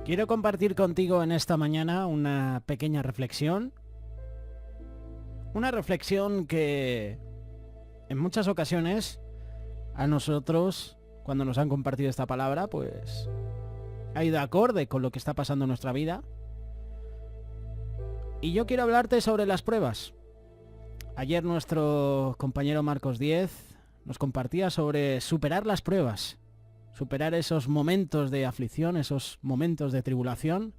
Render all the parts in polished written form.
Quiero compartir contigo en esta mañana una pequeña reflexión. Una reflexión que en muchas ocasiones a nosotros, cuando nos han compartido esta palabra, pues ha ido acorde con lo que está pasando en nuestra vida. Y yo quiero hablarte sobre las pruebas. Ayer nuestro compañero Marcos 10 nos compartía sobre superar las pruebas. Superar esos momentos de aflicción, esos momentos de tribulación,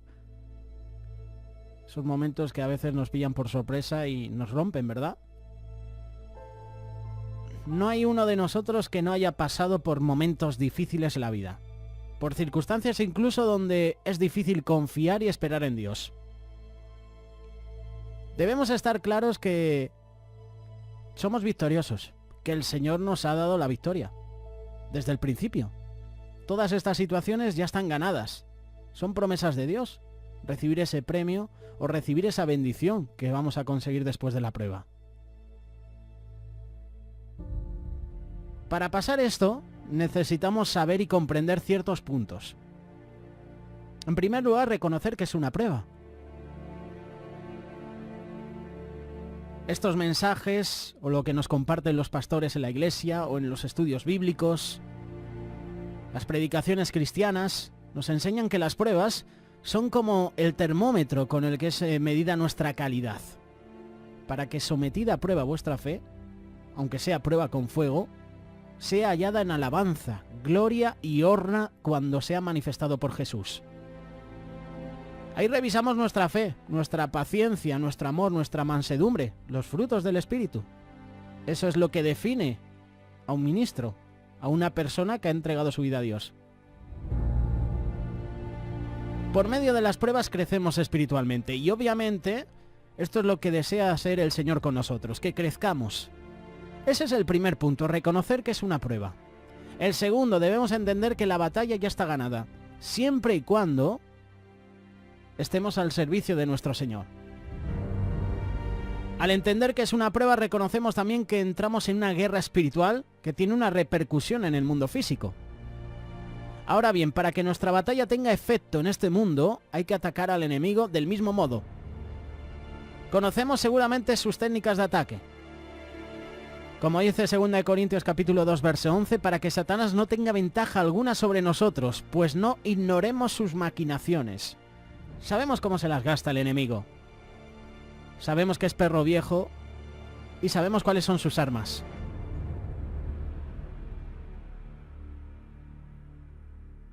esos momentos que a veces nos pillan por sorpresa y nos rompen, ¿verdad? No hay uno de nosotros que no haya pasado por momentos difíciles en la vida, por circunstancias incluso donde es difícil confiar y esperar en Dios. Debemos estar claros que somos victoriosos, que el Señor nos ha dado la victoria, desde el principio. Todas estas situaciones ya están ganadas. Son promesas de Dios. Recibir ese premio o recibir esa bendición que vamos a conseguir después de la prueba. Para pasar esto, necesitamos saber y comprender ciertos puntos. En primer lugar, reconocer que es una prueba. Estos mensajes, o lo que nos comparten los pastores en la iglesia o en los estudios bíblicos, las predicaciones cristianas nos enseñan que las pruebas son como el termómetro con el que es medida nuestra calidad. Para que sometida a prueba vuestra fe, aunque sea prueba con fuego, sea hallada en alabanza, gloria y honra cuando sea manifestado por Jesús. Ahí revisamos nuestra fe, nuestra paciencia, nuestro amor, nuestra mansedumbre, los frutos del Espíritu. Eso es lo que define a un ministro, a una persona que ha entregado su vida a Dios. Por medio de las pruebas crecemos espiritualmente y obviamente esto es lo que desea hacer el Señor con nosotros, que crezcamos. Ese es el primer punto, reconocer que es una prueba. El segundo, debemos entender que la batalla ya está ganada, siempre y cuando estemos al servicio de nuestro Señor. Al entender que es una prueba, reconocemos también que entramos en una guerra espiritual que tiene una repercusión en el mundo físico. Ahora bien, para que nuestra batalla tenga efecto en este mundo, hay que atacar al enemigo del mismo modo. Conocemos seguramente sus técnicas de ataque. Como dice 2 Corintios capítulo 2, verso 11, para que Satanás no tenga ventaja alguna sobre nosotros, pues no ignoremos sus maquinaciones. Sabemos cómo se las gasta el enemigo. Sabemos que es perro viejo y sabemos cuáles son sus armas.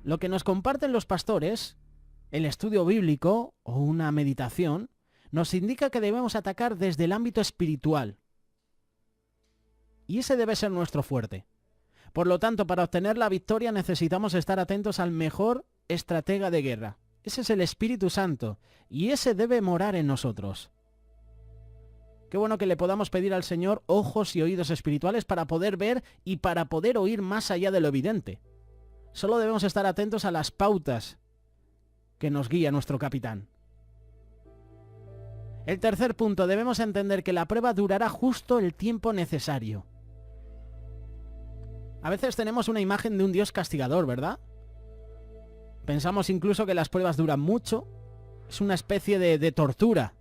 Lo que nos comparten los pastores, el estudio bíblico o una meditación, nos indica que debemos atacar desde el ámbito espiritual. Y ese debe ser nuestro fuerte. Por lo tanto, para obtener la victoria necesitamos estar atentos al mejor estratega de guerra. Ese es el Espíritu Santo y ese debe morar en nosotros. Qué bueno que le podamos pedir al Señor ojos y oídos espirituales para poder ver y para poder oír más allá de lo evidente. Solo debemos estar atentos a las pautas que nos guía nuestro capitán. El tercer punto, debemos entender que la prueba durará justo el tiempo necesario. A veces tenemos una imagen de un Dios castigador, ¿verdad? Pensamos incluso que las pruebas duran mucho. Es una especie de tortura.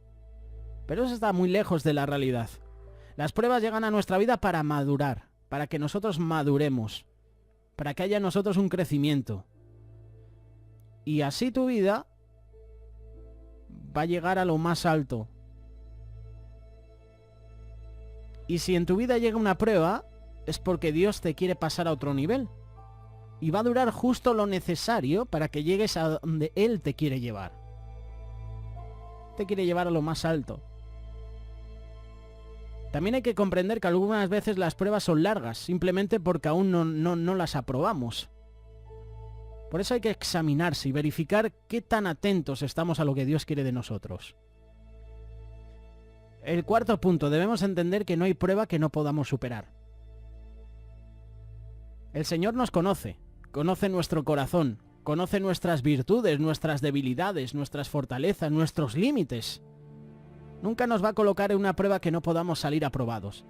Pero eso está muy lejos de la realidad. Las pruebas llegan a nuestra vida para madurar, para que nosotros maduremos, para que haya en nosotros un crecimiento. Y así tu vida va a llegar a lo más alto. Y si en tu vida llega una prueba, es porque Dios te quiere pasar a otro nivel. Y va a durar justo lo necesario para que llegues a donde Él te quiere llevar. Te quiere llevar a lo más alto. También hay que comprender que algunas veces las pruebas son largas, simplemente porque aún no las aprobamos. Por eso hay que examinarse y verificar qué tan atentos estamos a lo que Dios quiere de nosotros. El cuarto punto, debemos entender que no hay prueba que no podamos superar. El Señor nos conoce nuestro corazón, conoce nuestras virtudes, nuestras debilidades, nuestras fortalezas, nuestros límites. Nunca nos va a colocar en una prueba que no podamos salir aprobados.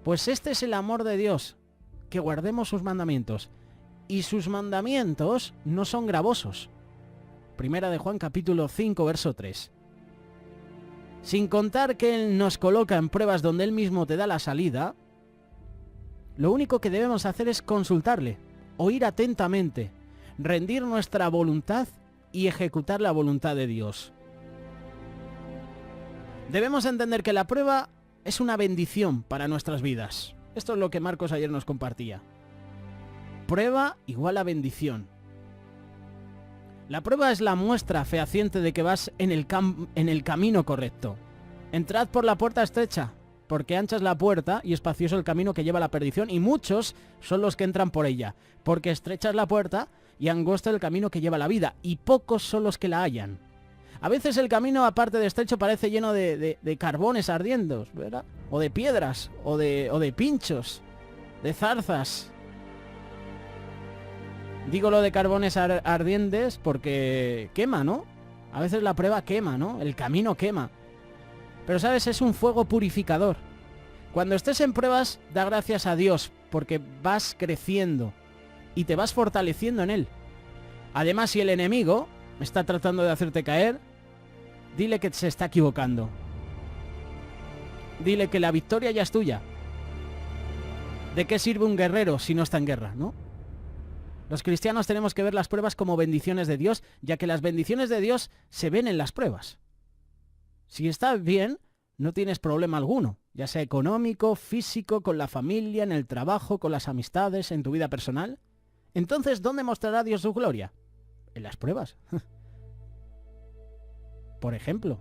Pues este es el amor de Dios, que guardemos sus mandamientos. Y sus mandamientos no son gravosos. Primera de Juan capítulo 5, verso 3. Sin contar que Él nos coloca en pruebas donde Él mismo te da la salida, lo único que debemos hacer es consultarle, oír atentamente, rendir nuestra voluntad y ejecutar la voluntad de Dios. Debemos entender que la prueba es una bendición para nuestras vidas. Esto es lo que Marcos ayer nos compartía. Prueba igual a bendición. La prueba es la muestra fehaciente de que vas en el camino correcto. Entrad por la puerta estrecha, porque ancha es la puerta y espacioso el camino que lleva a la perdición, y muchos son los que entran por ella, porque estrecha es la puerta y angosto el camino que lleva a la vida, y pocos son los que la hallan. A veces el camino, aparte de estrecho, parece lleno de carbones ardiendo, ¿verdad? O de piedras, o de pinchos, de zarzas. Digo lo de carbones ardientes porque quema, ¿no? A veces la prueba quema, ¿no? El camino quema. Pero, ¿sabes? Es un fuego purificador. Cuando estés en pruebas, da gracias a Dios, porque vas creciendo y te vas fortaleciendo en Él. Además, si el enemigo está tratando de hacerte caer, dile que se está equivocando. Dile que la victoria ya es tuya. ¿De qué sirve un guerrero si no está en guerra, no? Los cristianos tenemos que ver las pruebas como bendiciones de Dios, ya que las bendiciones de Dios se ven en las pruebas. Si estás bien, no tienes problema alguno, ya sea económico, físico, con la familia, en el trabajo, con las amistades, en tu vida personal. Entonces, ¿dónde mostrará Dios su gloria? En las pruebas. Por ejemplo.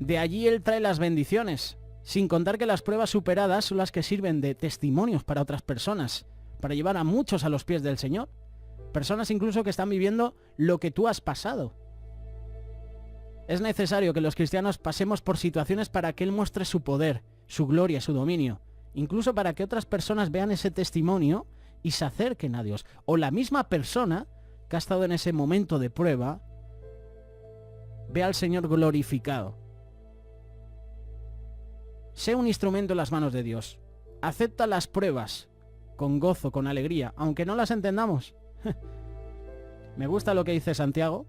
De allí Él trae las bendiciones, sin contar que las pruebas superadas son las que sirven de testimonios para otras personas, para llevar a muchos a los pies del Señor. Personas incluso que están viviendo lo que tú has pasado. Es necesario que los cristianos pasemos por situaciones para que Él muestre su poder, su gloria, su dominio, incluso para que otras personas vean ese testimonio y se acerquen a Dios. O la misma persona que ha estado en ese momento de prueba ve al Señor glorificado. Sé un instrumento en las manos de Dios. Acepta las pruebas con gozo, con alegría, aunque no las entendamos. Me gusta lo que dice Santiago.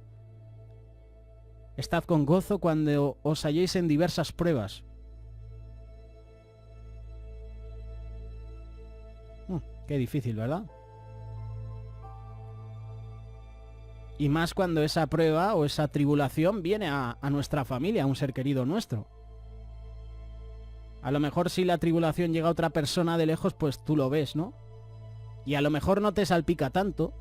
Estad con gozo cuando os halléis en diversas pruebas. Qué difícil, ¿verdad? Y más cuando esa prueba o esa tribulación viene a nuestra familia, a un ser querido nuestro. A lo mejor si la tribulación llega a otra persona de lejos, pues tú lo ves, ¿no? Y a lo mejor no te salpica tanto.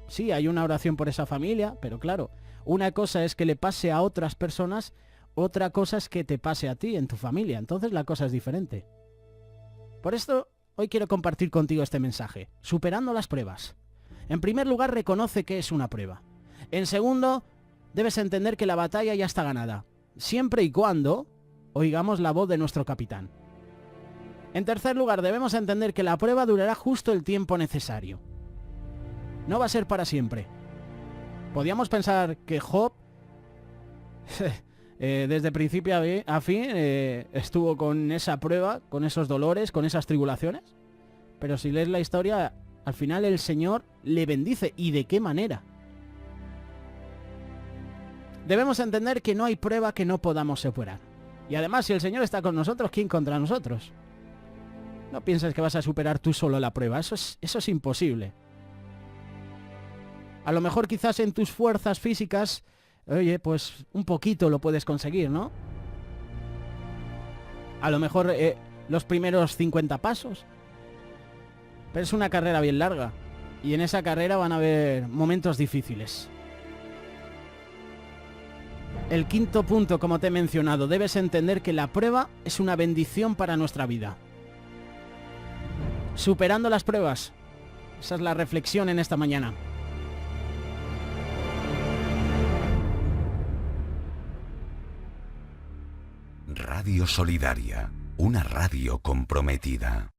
Sí, hay una oración por esa familia, pero claro, una cosa es que le pase a otras personas, otra cosa es que te pase a ti en tu familia. Entonces la cosa es diferente. Por esto, hoy quiero compartir contigo este mensaje, superando las pruebas. En primer lugar, reconoce que es una prueba. En segundo, debes entender que la batalla ya está ganada, siempre y cuando oigamos la voz de nuestro capitán. En tercer lugar, debemos entender que la prueba durará justo el tiempo necesario. No va a ser para siempre. Podíamos pensar que Job, desde principio a fin, estuvo con esa prueba, con esos dolores, con esas tribulaciones. Pero si lees la historia, al final el Señor le bendice. ¿Y de qué manera? Debemos entender que no hay prueba que no podamos superar. Y además, si el Señor está con nosotros, ¿quién contra nosotros? No pienses que vas a superar tú solo la prueba. Eso es imposible. A lo mejor quizás en tus fuerzas físicas, oye, pues un poquito lo puedes conseguir, ¿no? A lo mejor los primeros 50 pasos. Pero es una carrera bien larga. Y en esa carrera van a haber momentos difíciles. El quinto punto, como te he mencionado, debes entender que la prueba es una bendición para nuestra vida. Superando las pruebas. Esa es la reflexión en esta mañana. Radio Solidaria, una radio comprometida.